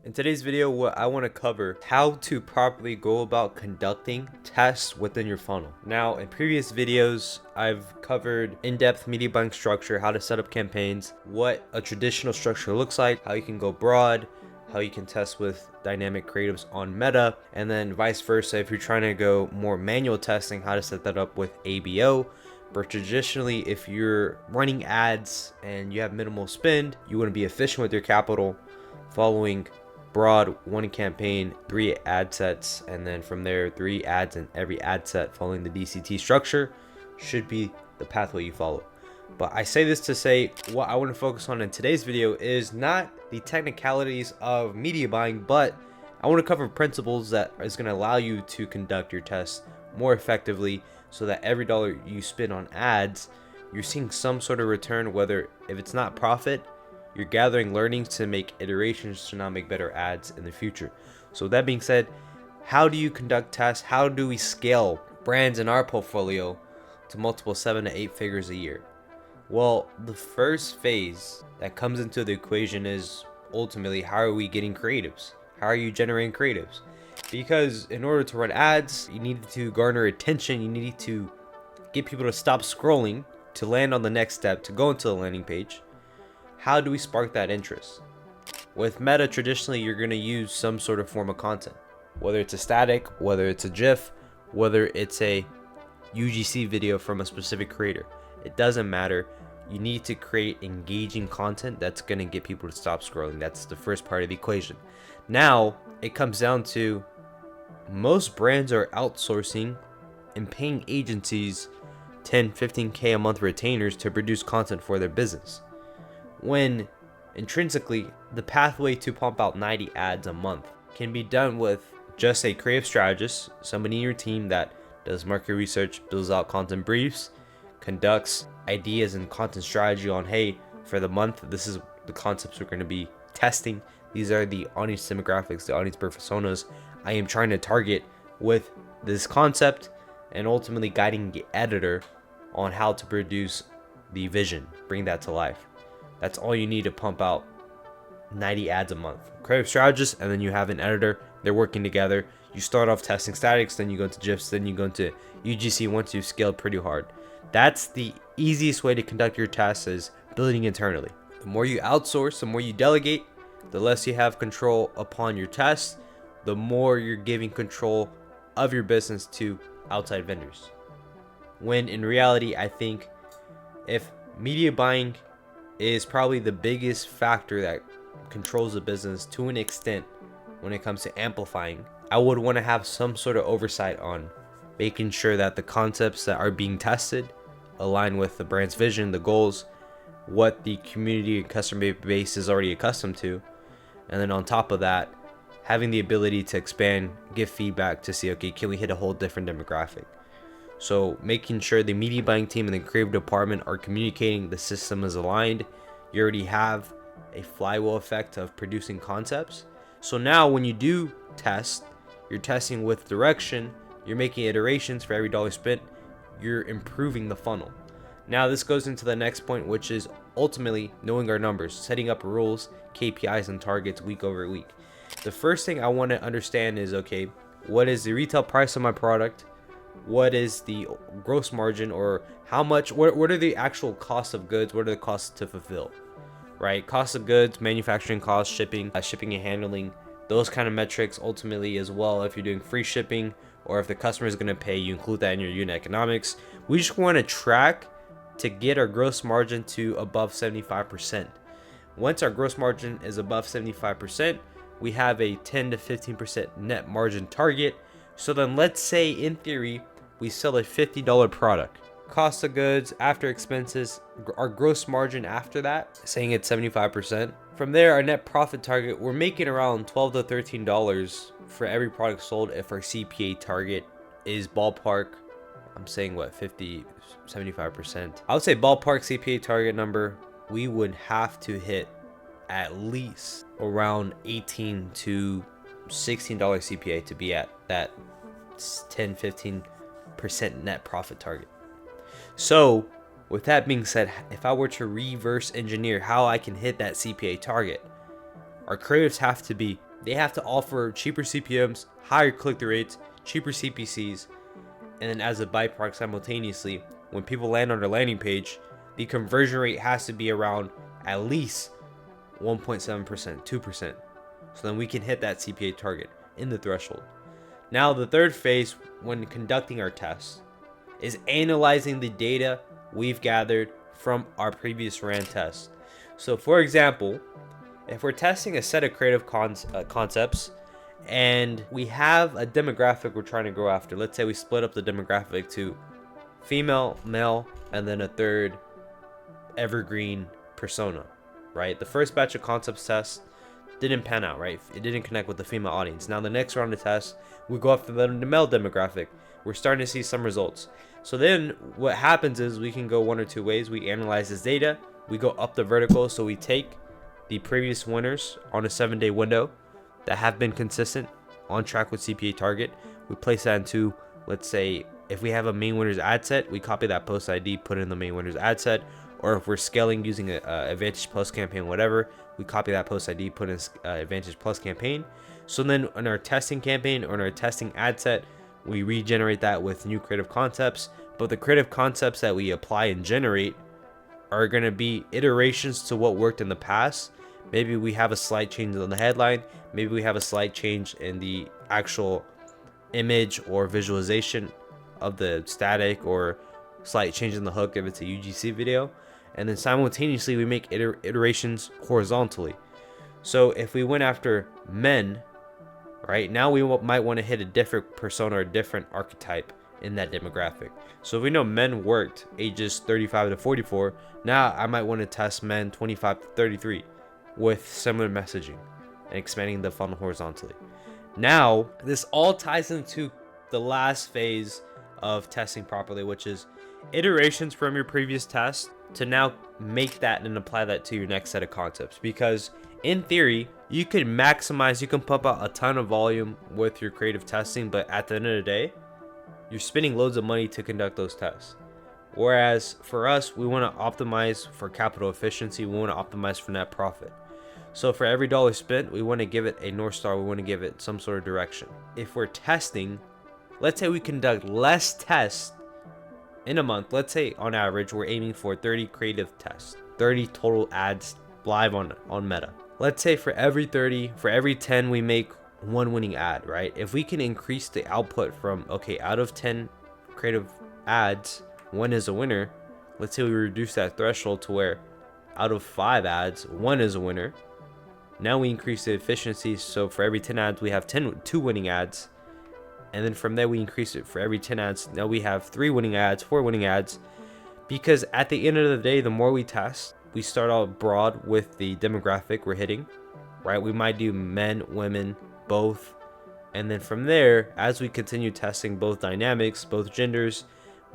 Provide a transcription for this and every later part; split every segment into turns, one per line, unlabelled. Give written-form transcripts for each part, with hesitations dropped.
In today's video, what I want to cover how to properly go about conducting tests within your funnel. Now, in previous videos, I've covered in-depth media buying structure, how to set up campaigns, what a traditional structure looks like, how you can go broad, how you can test with dynamic creatives on Meta, and then vice versa. If you're trying to go more manual testing, how to set that up with ABO. But traditionally, if you're running ads and you have minimal spend, you want to be efficient with your capital, following broad one campaign, 3 ad sets, and then from there 3 ads in every ad set following the DCT structure should be the pathway you follow. But I say this to say what I want to focus on in today's video is not the technicalities of media buying, but I want to cover principles that is going to allow you to conduct your tests more effectively so that every dollar you spend on ads, you're seeing some sort of return, whether if it's not profit, you're gathering learnings to make iterations to now make better ads in the future. So with that being said, how do you conduct tests? How do we scale brands in our portfolio to multiple 7 to 8 figures a year? Well, the first phase that comes into the equation is ultimately, how are we getting creatives? How are you generating creatives? Because in order to run ads, you need to garner attention. You need to get people to stop scrolling, to land on the next step, to go into the landing page. How do we spark that interest? With Meta, traditionally, you're going to use some sort of form of content, whether it's a static, whether it's a GIF, whether it's a UGC video from a specific creator. It doesn't matter. You need to create engaging content that's going to get people to stop scrolling. That's the first part of the equation. Now, it comes down to most brands are outsourcing and paying agencies 10, 15K a month retainers to produce content for their business, when intrinsically the pathway to pump out 90 ads a month can be done with just a creative strategist, somebody in your team that does market research, builds out content briefs, conducts ideas and content strategy on, hey, for the month, this is the concepts we're going to be testing. These are the audience demographics, the audience personas I am trying to target with this concept, and ultimately guiding the editor on how to produce the vision, bring that to life. That's all you need to pump out 90 ads a month. Creative strategist, and then you have an editor. They're working together. You start off testing statics, then you go into GIFs, then you go into UGC once you've scaled pretty hard. That's the easiest way to conduct your tests, is building internally. The more you outsource, the more you delegate, the less you have control upon your tests, the more you're giving control of your business to outside vendors. When in reality, I think if media buying is probably the biggest factor that controls the business to an extent when it comes to amplifying, I would want to have some sort of oversight on making sure that the concepts that are being tested align with the brand's vision, the goals, what the community and customer base is already accustomed to. And then on top of that, having the ability to expand, give feedback to see, okay, can we hit a whole different demographic? So making sure the media buying team and the creative department are communicating, the system is aligned. You already have a flywheel effect of producing concepts. So now when you do test, you're testing with direction, you're making iterations for every dollar spent, you're improving the funnel. Now this goes into the next point, which is ultimately knowing our numbers, setting up rules, KPIs, and targets week over week. The first thing I want to understand is, okay, what is the retail price of my product? What is the gross margin, or how much, what are the actual costs of goods? What are the costs to fulfill, right? Cost of goods, manufacturing costs, shipping and handling, those kind of metrics ultimately as well. If you're doing free shipping or if the customer is going to pay, you include that in your unit economics. We just want to track to get our gross margin to above 75%. Once our gross margin is above 75%, we have a 10 to 15% net margin target. So then let's say in theory, we sell a $50 product. Cost of goods after expenses, our gross margin after that, saying it's 75%. From there, our net profit target, we're making around $12 to $13 for every product sold if our CPA target is ballpark, I'm saying what, 50, 75%. I would say ballpark CPA target number, we would have to hit at least around $18 to $16 CPA to be at that 10-15% net profit target. So with that being said, if I were to reverse engineer how I can hit that CPA target, our creatives have to be they have to offer cheaper CPMs, higher click-through rates, cheaper CPCs, and then as a byproduct simultaneously, when people land on their landing page, the conversion rate has to be around at least 1.7%, 2%. So then we can hit that CPA target in the threshold. Now the third phase when conducting our tests is analyzing the data we've gathered from our previous ran tests. So for example, if we're testing a set of creative concepts and we have a demographic we're trying to go after, let's say we split up the demographic to female, male, and then a third evergreen persona, right? The first batch of concepts tests didn't pan out, right? It didn't connect with the female audience. Now the next round of tests, we go after the male demographic. We're starting to see some results. So then what happens is we can go one or two ways. We analyze this data, we go up the vertical, so we take the previous winners on a 7-day window that have been consistent, on track with CPA target. We place that into, let's say, if we have a main winners ad set, we copy that post ID, put it in the main winners ad set. Or if we're scaling using a Advantage Plus campaign, whatever, we copy that post ID, put in Advantage Plus campaign. So then in our testing campaign or in our testing ad set, we regenerate that with new creative concepts. But the creative concepts that we apply and generate are going to be iterations to what worked in the past. Maybe we have a slight change on the headline. Maybe we have a slight change in the actual image or visualization of the static, or slight change in the hook if it's a UGC video. And then simultaneously we make iterations horizontally. So if we went after men, right, now we might want to hit a different persona or different archetype in that demographic. So if we know men worked ages 35 to 44, now I might want to test men 25 to 33 with similar messaging and expanding the funnel horizontally. Now this all ties into the last phase of testing properly, which is iterations from your previous test to now make that and apply that to your next set of concepts. Because in theory, you can maximize, you can pump out a ton of volume with your creative testing, but at the end of the day, you're spending loads of money to conduct those tests. Whereas for us, we want to optimize for capital efficiency, we want to optimize for net profit. So for every dollar spent, we want to give it a North Star, we want to give it some sort of direction. If we're testing, let's say we conduct less tests in a month. Let's say on average we're aiming for 30 creative tests, 30 total ads live on Meta. Let's say for every 10 we make one winning ad, right? If we can increase the output from, okay, out of 10 creative ads, one is a winner. Let's say we reduce that threshold to where out of 5 ads, one is a winner. Now we increase the efficiency, so for every 10 ads we have 2 winning ads. And then from there we increase it for every 10 ads. Now we have 3 winning ads, 4 winning ads. Because at the end of the day, the more we test, we start out broad with the demographic we're hitting, right? We might do men, women, both. And then from there, as we continue testing both dynamics, both genders,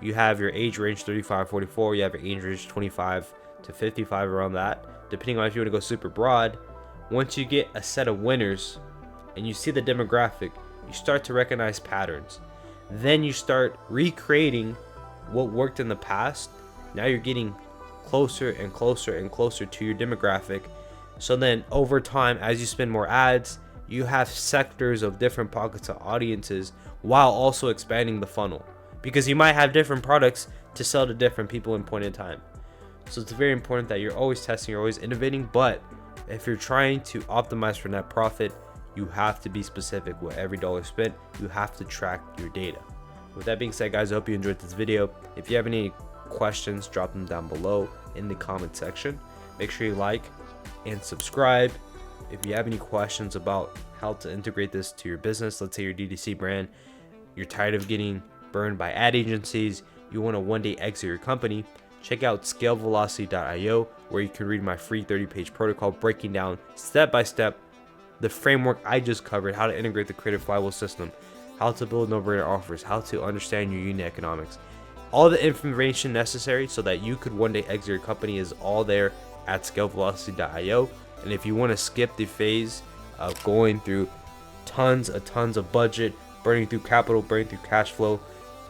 you have your age range 35-44, you have your age range 25 to 55, around that, depending on if you want to go super broad. Once you get a set of winners and you see the demographic, you start to recognize patterns. Then you start recreating what worked in the past. Now you're getting closer and closer and closer to your demographic. So then over time, as you spend more ads, you have sectors of different pockets of audiences while also expanding the funnel, because you might have different products to sell to different people in point in time. So it's very important that you're always testing, you're always innovating. But if you're trying to optimize for net profit, you have to be specific with every dollar spent. You have to track your data. With that being said, guys, I hope you enjoyed this video. If you have any questions, drop them down below in the comment section. Make sure you like and subscribe. If you have any questions about how to integrate this to your business, let's say your DTC brand, you're tired of getting burned by ad agencies, you want to one day exit your company, check out scalevelocity.io, where you can read my free 30-page protocol breaking down step by step the framework I just covered, how to integrate the creative flywheel system, how to build no-brainer offers, how to understand your unit economics. All the information necessary so that you could one day exit your company is all there at scalevelocity.io. And if you want to skip the phase of going through tons of budget, burning through capital, burning through cash flow,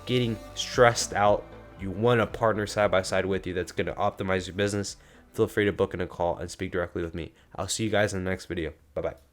getting stressed out, you want a partner side by side with you that's going to optimize your business, feel free to book in a call and speak directly with me. I'll see you guys in the next video. Bye-bye.